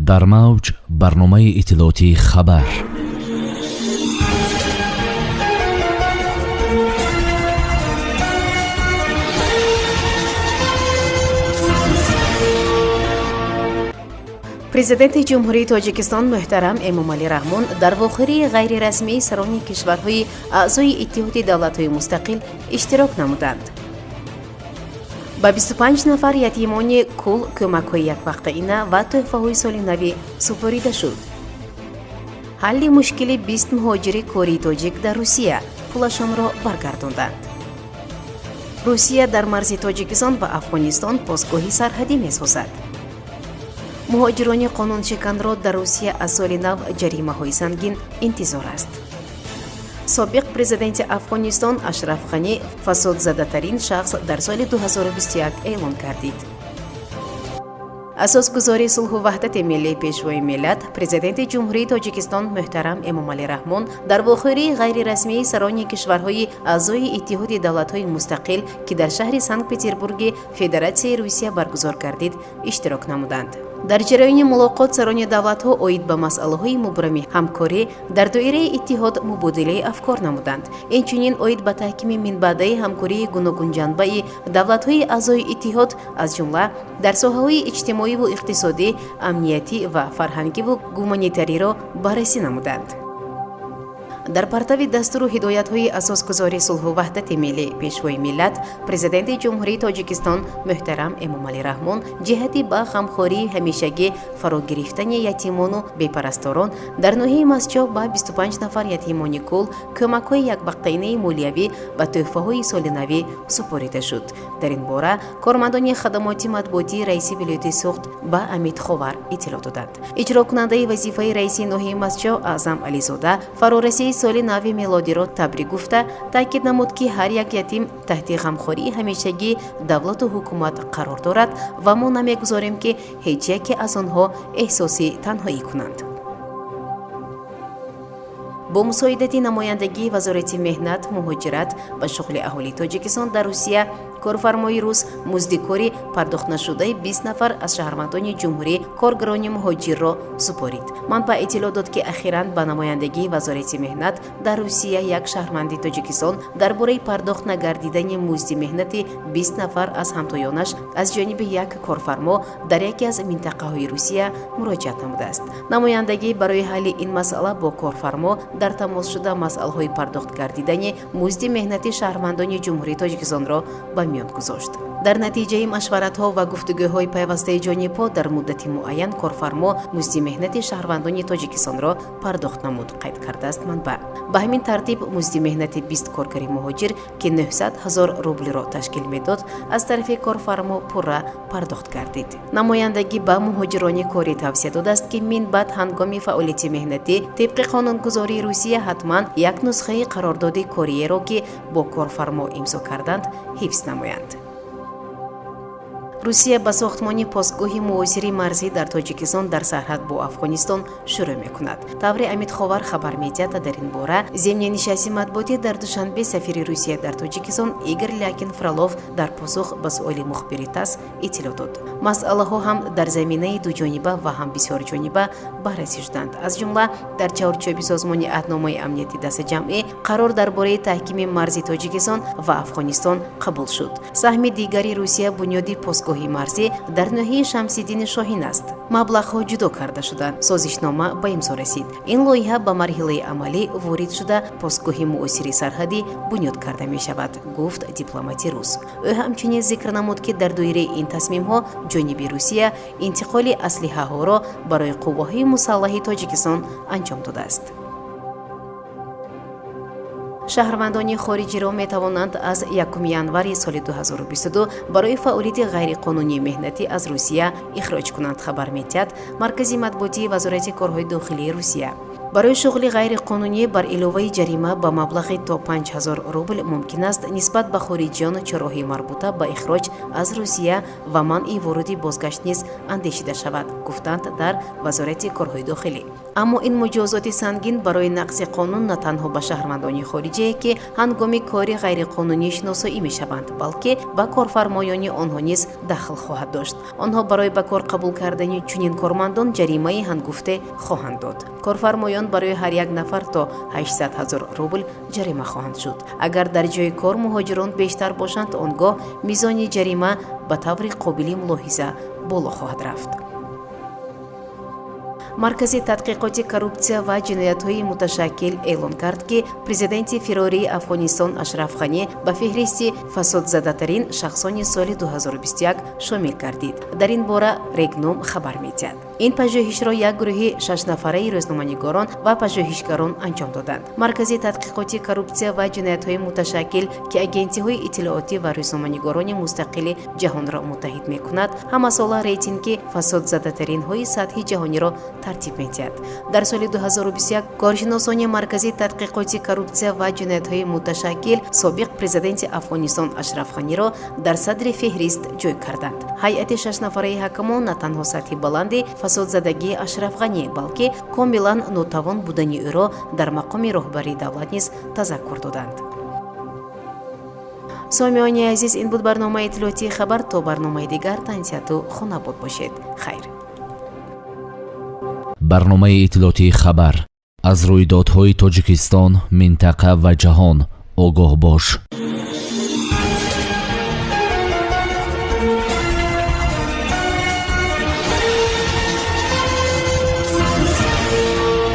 дар мавҷ барномаи иттилоотии хабар. президенти ҷумҳурии тоҷикистон муҳтарам Эмомалӣ Раҳмон дар вохӯрии ғайрирасмии сарони кишварҳои аъзои иттиҳоди давлатҳои мустақил иштирок намуданд. ба 25 нафар ятимони кул кӯмакҳои яквақтаина ва тӯҳфаҳои соли навӣ супорида шуд. ҳалли мушкили 20 муҳоҷири кории тоҷик дар Русия пулашонро баргардонданд. Русия дар марзи Тоҷикистон ва Афғонистон постгоҳи сарҳадӣ месозад. муҳоҷирони қонуншиканро дар Русия аз соли нав ҷаримаҳои сангин интизор аст. собиқ президенти Афғонистон Ашраф Ғани фасодзадатарин шахс дар соли 2021 эълон гардид. асосгузори сулҳу ваҳдати миллии пешвои миллат президенти ҷумҳурии Тоҷикистон муҳтарам Эмомалӣ Раҳмон дар вохӯрии ғайрирасмии сарони кишварҳои аъзои иттиҳоди давлатҳои мустақил ки дар шаҳри Санкт-Петербурги Федератсияи Русия баргузор гардид иштирок намуданд. дар ҷараёни мулоқот сарони давлатҳо оид ба масъалаҳои мубрами ҳамкорӣ дар доираи иттиҳод мубодилаи афкор намуданд. инчунин оид ба таҳкими минбаъдаи ҳамкории гуногунҷанбаи давлатҳои аъзои иттиҳод аз ҷумла дар соҳаҳои иҷтимоиву иқтисодӣ, амниятӣ ва фарҳангиву гуманитариро баррасӣ намуданд. дар партави дастуру ҳидоятҳои асосгузори сулҳу ваҳдати миллӣ пешвои миллат президенти ҷумҳурии Тоҷикистон муҳтарам Эмомалӣ Раҳмон ҷиҳати ба ғамхории ҳамешагӣ фаро гирифтани ятимону бепарасторон дар ноҳияи Масчо ба 25 нафар ятимони кул кӯмакҳои яквақтаинаи молиявӣ ва тӯҳфаҳои соли навӣ супорида шуд. дар ин бора кормандони хадамоти матбуотии раиси вилояти Суғд ба Амид Ховар иттилоъ доданд. иҷрокунандаи вазифаи раиси ноҳияи Масчо Аъзам Ализода фарорасии соли нави мелодиро табрик гуфта таъкид намуд ки ҳар як ятим таҳти ғамхории ҳамешагии давлату ҳукумат қарор дорад ва мо намегузорем ки ҳеҷ яке аз онҳо эҳсоси танҳоӣ кунанд. бо мусоидати намояндагии вазорати меҳнат, муҳоҷират ва шуғли аҳолии Тоҷикистон дар Русия корфармои рус муздикори пардохтнашудаи 20 нафар аз шаҳрвандони ҷумҳурӣ коргарони муҳоҷирро супорид. манбаъ иттилоъ дод ки ахиран ба намояндагии вазорати меҳнат дар Русия як шаҳрванди Тоҷикистон дар бораи пардохт нагардидани музди меҳнати 20 нафар аз ҳамтоёнаш аз ҷониби як корфармо дар яке аз минтақаҳои Русия муроҷиат намудааст. намояндагӣ барои ҳалли ин масъала бо корфармо дар тамос шуда масъалаҳои пардохт гардидани музди меҳнати шаҳрвандони ҷумҳурии Тоҷикистонро ба миён гузошт. дар натиҷаи машваратҳо ва гуфтугӯҳои пайвастаи ҷонибҳо дар муддати муайян корфармо музди меҳнати шаҳрвандони Тоҷикистонро пардохт намуд, қайд кардааст манбаъ. ба ҳамин тартиб музди меҳнати 20 коргари муҳоҷир ки 900 000 рублиро ташкил медод аз тарафи корфармо пурра пардохт гардид. намояндагӣ ба муҳоҷирони корӣ тавсия додааст ки мин баъд ҳангоми фаъолияти меҳнатӣ тибқи қонунгузории Русия ҳатман як нусхаи қарордоди кориеро ки бо корфармо имзо карданд ҳифз намоянд. Русия ба сохтмони постгоҳи муосири марзӣ дар Тоҷикистон дар сарҳад бо Афғонистон шурӯъ мекунад. таври Амид Ховар хабар медиҳад дар ин бора зимни нишасти матбуотӣ дар душанбе сафири Русия дар Тоҷикистон Игор Лякин Фролов дар посух ба суоли мухбири ТАСС иттилоъ дод. масъалаҳо ҳам дар заминаи дуҷониба ва ҳам бисёрҷониба баррасӣ шуданд. аз ҷумла дар чаҳорчӯби созмони аҳдномаи амнияти дастаҷамъӣ қарор дар бораи таҳкими марзи Тоҷикистон ва Афғонистон қабул шуд. саҳми дигари Русия бунёди постгоҳи марзӣ дар ноҳияи Шамсиддини Шоҳин аст. маблағҳо ҷудо карда шуданд. созишнома ба имзо расид. ин лоиҳа ба марҳилаи амалӣ ворид шуда постгоҳи муосири сарҳадӣ бунёд карда мешавад, гуфт дипломати рус. ӯ ҳамчунин зикр намуд ки дар доираи ин тасмимҳо ҷониби Русия интиқоли аслиҳаҳоро барои қувваҳои мусаллаҳи Тоҷикистон анҷом додааст. шаҳрвандони хориҷиро метавонанд аз 1 январи соли 2022 барои фаъолияти ғайриқонунии меҳнатӣ аз Русия ихроҷ кунанд, хабар медиҳад маркази матбуотии вазорати корҳои дохилии Русия. барои шуғли ғайриқонунӣ бар иловаи ҷарима ба маблағи то 5000 рубл мумкин аст нисбат ба хориҷиён чороҳии марбута ба ихроҷ аз Русия ва манъи воруди бозгашт низ андешида шавад, гуфтанд дар вазорати корҳои дохилӣ. аммо ин муҷозоти сангин барои нақзи қонун на танҳо ба шаҳрвандони хориҷие ки ҳангоми кори ғайриқонунӣ шиносоӣ мешаванд, балки ба корфармоёни онҳо низ дахл хоҳад дошт. онҳо барои ба кор қабул кардани чунин кормандон ҷаримаи ҳангуфте хоҳанд дод. корфармоён барои ҳар як нафар то 800 000 рубл ҷарима хоҳанд шуд. агар дар ҷои кор муҳоҷирон бештар бошанд, он гоҳ мизони ҷарима ба таври қобили мулоҳиза боло хоҳад рафт. маркази тадқиқоти коррупсия ва ҷиноятҳои муташаккил эълон кард, ки президенти фирории Афғонистон Ашраф Ғани ба феҳристи фасодзадатарин шахсони соли 2021 шомил гардид. дар ин бора Регном хабар медиҳад. ин пажӯҳишро як гурӯҳи 6 нафараи рӯзноманигорон ва пажӯҳишгарон анҷом доданд. маркази тадқиқоти коррупсия ва ҷиноятҳои муташаккил, ки агентиҳои иттилоотӣ ва рӯзноманигорони мустақили ҷаҳонро муттаҳид мекунад, ҳамасола рейтинги фасодзадатаринҳои сатҳи ҷаҳониро тартиб медиҳад. дар соли 2021 коршиносони маркази тадқиқоти коррупсия ва ҷиноятҳои муташаккил собиқ президенти Афғонистон Ашраф Ғаниро дар садри феҳрист ҷой карданд. ҳайати 6 нафараи ҳакамон на танҳо сатҳи баланди фасодзадагии Ашраф Ғани, балки комилан нотавон будани ӯро дар мақоми роҳбарии давлат низ тазаккур доданд. сомиёни азиз, ин буд барномаи иттилоотии хабар. то барномаи дигар танҳияту хонабод бошед. хайр. барномаи иттилоотии хабар аз рӯйдодҳои Тоҷикистон, минтақа ва ҷаҳон огоҳ бош.